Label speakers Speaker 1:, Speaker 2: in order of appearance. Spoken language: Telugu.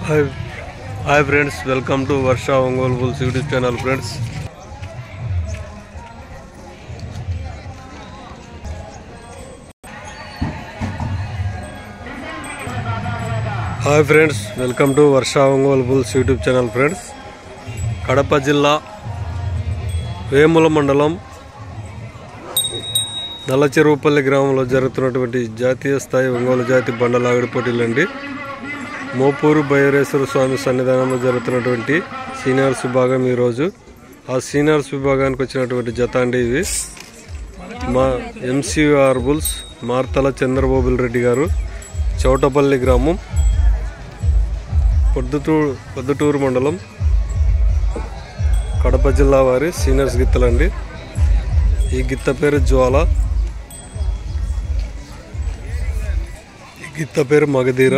Speaker 1: Hi friends, welcome to Varsha Ongole Bulls YouTube channel friends. Hi friends, welcome to Varsha Ongole Bulls YouTube channel friends. Kadapa Jilla Vemula Mandalam నల్లచెరువుపల్లి గ్రామంలో జరుగుతున్నటువంటి జాతీయ స్థాయి ఒంగోలు జాతి బండల ఆవిడ పోటీలండి. మోపూరు బైరేశ్వర స్వామి సన్నిధానంలో జరుగుతున్నటువంటి సీనియర్స్ విభాగం ఈరోజు. ఆ సీనియర్స్ విభాగానికి వచ్చినటువంటి జత అండి ఇవి. మా ఎంసీఆర్ బుల్స్ మార్తల చంద్రబాబుల్ రెడ్డి గారు, చౌటపల్లి గ్రామం, పొద్దుటూరు మండలం, కడప జిల్లా వారి సీనియర్స్ గిత్తలండి. ఈ గిత్త పేరు జ్వాల, గిత్త పేరు మగధీర.